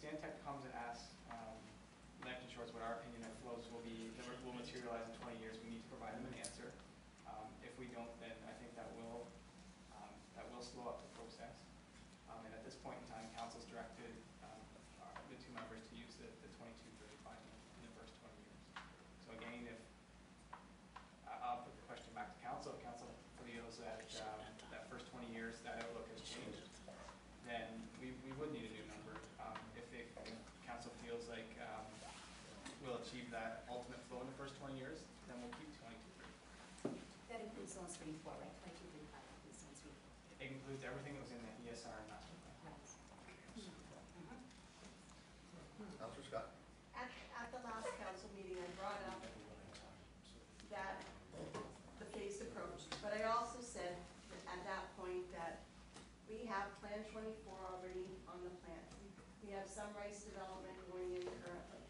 Stantec comes and asks Lambton Shores what our opinion of flows will be, that will materialize in 20 years, we need to provide them an answer. If we don't, then I think that will slow up the process. And at this point in time, Council's directed the two members to use the 2235 in the first 20 years. So again, if I'll put the question back to Council, if Council feels that that first 20 years that outlook has changed, then we would need a new number. If Council feels like we'll achieve that ultimate flow in the first 20 years, then we'll keep 2235. That includes Zone 3-4, right? 2235 includes Zone 3-4. It includes everything that was in the ESR and master plan. Councilor Scott. At the last council meeting, I brought up that the phased approach, but I also said at that point that we have Plan 24 already on the plan. We have some rice development going in currently.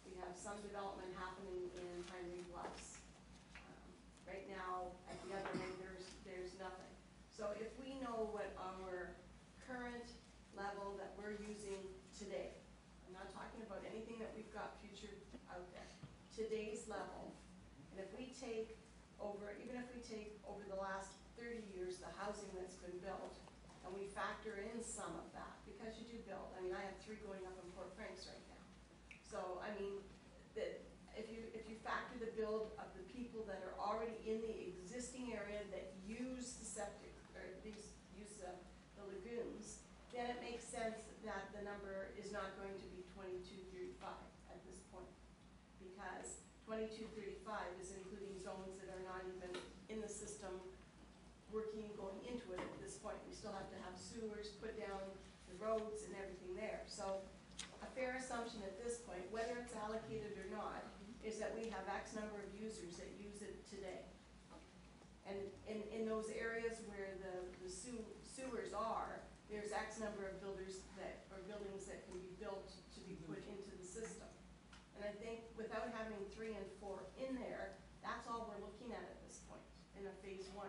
We have some development happening in Henry Bluffs. Right now, at the other end, there's nothing. So if we know what our current level that we're using today, I'm not talking about anything that we've got future out there, today's level, and if we take over, even if we take over the last 30 years, the housing that's been built, and we factor in some of that, because you do build. I mean, I have 3 going up in Port Franks right now. So, I mean, if you factor the build of the people that are already in the existing area that use the septic, or use the lagoons, then it makes sense that the number is not going to be 2235 at this point, because 2235 is including zones that are not even in the system working, going into it at this point. We still have to have sewers, put down the roads and everything there. So a fair assumption at this point, whether it's allocated or not, is that we have X number of users that use it today. And in those areas where the sewers are, there's X number of buildings that can be built to be put into the system. And I think without having 3 and 4 in there, that's all we're looking at this point in a phase 1.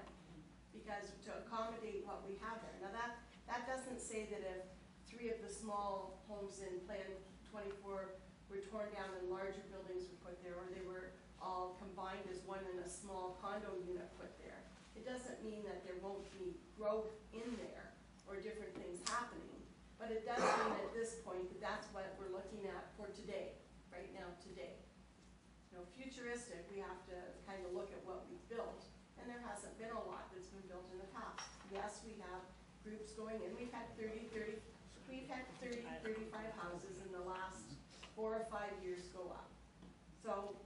Because to accommodate what we have there. Now that doesn't say that if 3 of the small homes in Plan 24 were torn down and larger buildings were put there, or they were all combined as one in a small condo unit put there. It doesn't mean that there won't be growth in there or different things happening, but it does mean at this point that that's what we're looking at for today, right now, today. You know, futuristic, we have to kind of look at what we've built, and there hasn't been a lot that's been built in the past. Yes, we have groups going in. We've had 35 houses in the last 4 or 5 years go up. So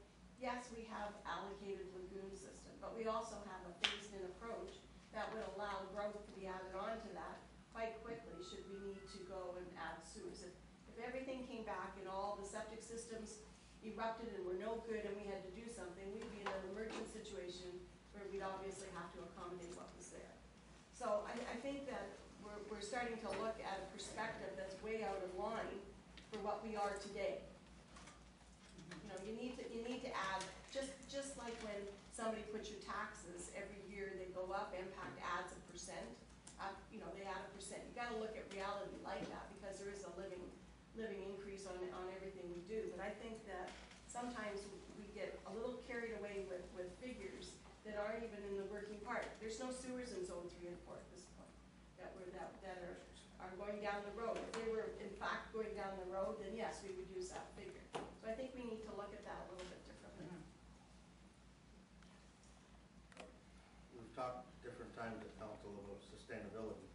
yes, we have allocated lagoon system, but we also have a phased-in approach that would allow growth to be added on to that quite quickly should we need to go and add sewers. If everything came back and all the septic systems erupted and were no good and we had to do something, we'd be in an emergent situation where we'd obviously have to accommodate what was there. So I think that we're starting to look at a perspective that's way out of line for what we are today. You know, you need to add, just like when somebody puts your taxes every year, they go up, impact adds a %. You know, they add a %. You got to look at reality like that, because there is a living increase on everything we do. But I think that sometimes we get a little carried away with figures that aren't even in the working part. There's no sewers in Zone 3 and 4 at this point that are going down the road. If they were in fact going down the road, then yes, we would use that figure. So I think we need to look at that a little bit differently. We've talked different times at council about sustainability.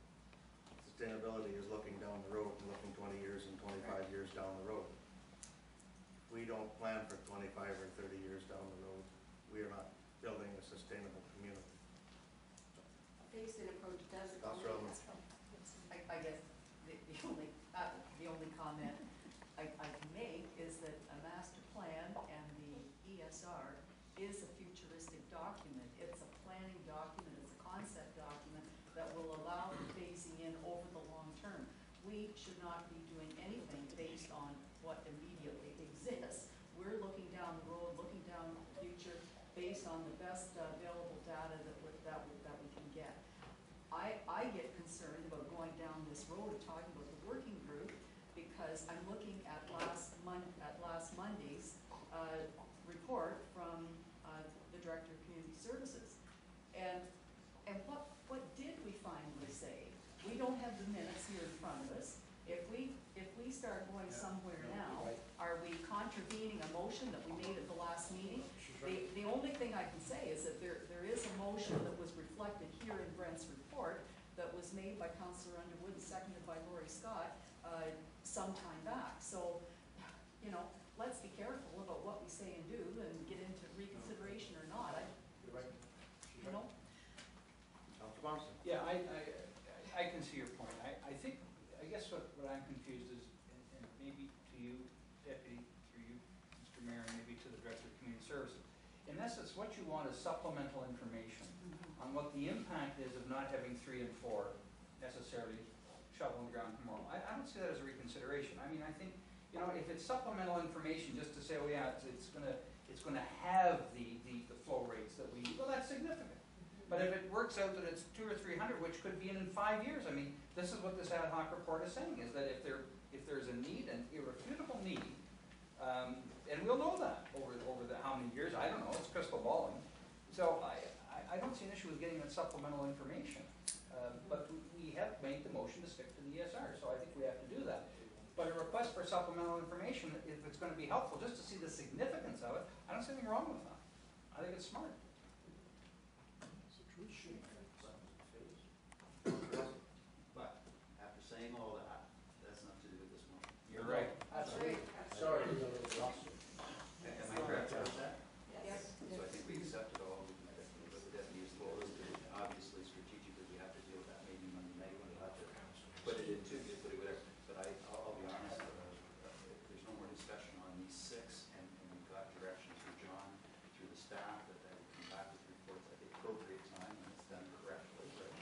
Sustainability is looking down the road and looking 20 years and 25 years down the road. If we don't plan for 25 or 30 years down the road, we are not building a sustainable community. Phased-in approach does it. I guess the only comment I can make is that a master plan and the ESR is a futuristic document. It's a planning document, it's a concept document that will allow the phasing in over the long term. We should not be doing anything based on what immediately exists. We're looking down the road, looking down the future based on the best available data that we can get. I get concerned about going down this road of talking about the working group, because because I'm looking at last Monday's report from the Director of Community Services. And what did we finally say? We don't have the minutes here in front of us. If we start going somewhere now, are we contravening a motion that we made at the last meeting? The only thing I can say is that there is a motion that was reflected here in Brent's report that was made by Councillor Underwood and seconded by Lori Scott some time back. So, you know, let's be careful about what we say and do and get into reconsideration or not. You know? Councilor Thompson? Yeah, I can see your point. I guess what I'm confused is, and maybe to you, Deputy, through you, Mr. Mayor, and maybe to the Director of Community Services. In essence, what you want is supplemental information on what the impact is of not having 3 and 4 necessarily shoveling the ground tomorrow. I don't see that as a reconsideration. I mean, I think, you know, if it's supplemental information just to say, oh yeah, it's gonna have the flow rates that we need, well, that's significant. But if it works out that it's 200 or 300, which could be in 5 years, I mean, this is what this ad hoc report is saying, is that if there's a need, an irrefutable need, and we'll know that over how many years, I don't know, it's crystal balling. So I don't see an issue with getting that supplemental information. But we have made the motion to stick to the ESR, so I think we have to do that. But a request for supplemental information, if it's going to be helpful, just to see the significance of it, I don't see anything wrong with that. I think it's smart. But after saying all that, that's not to do with this motion. You're right. That's right. Sorry. Am I correct about that? Yes. So I think we accepted all of what the deputy has told us. Obviously, strategically, we have to deal with that maybe Monday night when we'll have to put it into, put it whatever. But I'll be honest, there's no more discussion on these 6, and we've got direction through John, through the staff, that will come back with reports at the appropriate time when it's done correctly, right?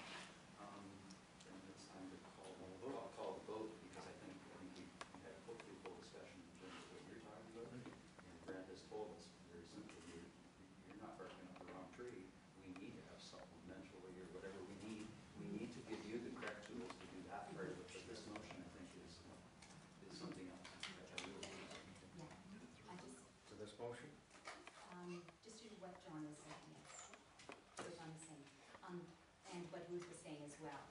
And it's time to call the vote, because I think we had hopefully full discussion in terms of what you're talking about. And Brent has told us very simply, you're not barking up the wrong tree. We need to have supplemental or whatever we need. We need to give you the correct tools to do that part of it. But this motion, I think, is something else. I really believe. Yeah, I just, To this motion? just to what John was saying, yes, what John was saying, and what Ruth was saying as well.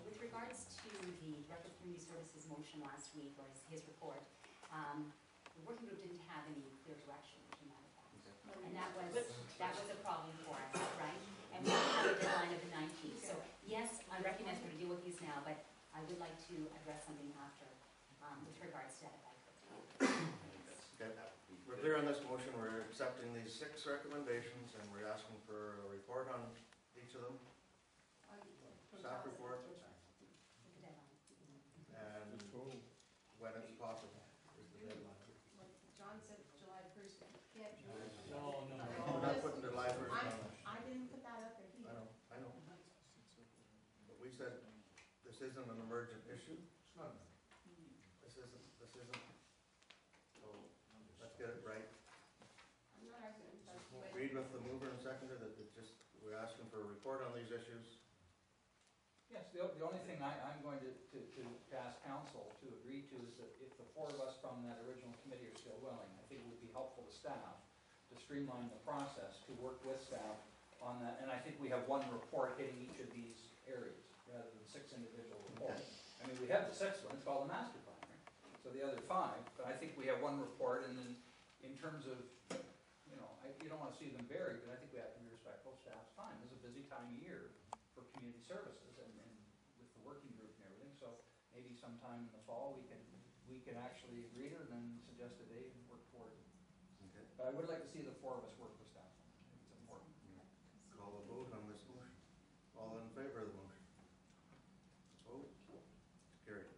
With regards to the Director of Community Services motion last week, or his report, the working group didn't have any clear direction in that effect. And that was a problem for us, right? And we have a deadline of the 19th. So yes, I recognize we're going to deal with these now, but I would like to address something after with regards to that, if I could. Okay. We're clear on this motion. We're accepting these 6 recommendations, and we're asking for a report on each of them. Staff report, With the deadline. and when it's possible is the deadline. John said July 1st, can't you? We're not putting July 1st on it. I didn't put that up there either. I know. But we said this isn't an emergent issue. This isn't. So let's get it right. I'm not arguing, but Agreed with the mover and seconder that we're asking for a report on these issues. Yes, the only thing I'm going to ask council to agree to is that if the 4 of us from that original committee are still willing, I think it would be helpful to staff to streamline the process, to work with staff on that. And I think we have 1 report hitting each of these areas, rather than 6 individual reports. I mean, we have the 6th one, it's called the master plan, right? So the other 5, but I think we have 1 report, and then in terms of, you know, you don't want to see them varied, but I think we have to be respectful of staff's time. This is a busy time of year for community services and with the working group and everything, so maybe sometime in the fall we can actually agree to it and then suggest a date and work toward it. Okay. But I would like to see the 4 of us work with staff. I think it's important. Call a vote on this motion. All in favor of the motion? Vote. Carried.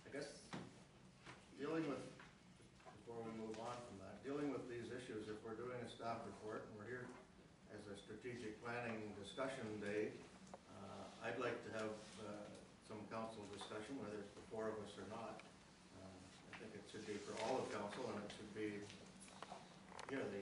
I guess dealing with, before we move on from that, dealing with these issues, if we're doing a staff report and we're here as a strategic planning discussion day, I'd like to have some council discussion, whether it's the 4 of us or not. I think it should be for all of council, and it should be, you know,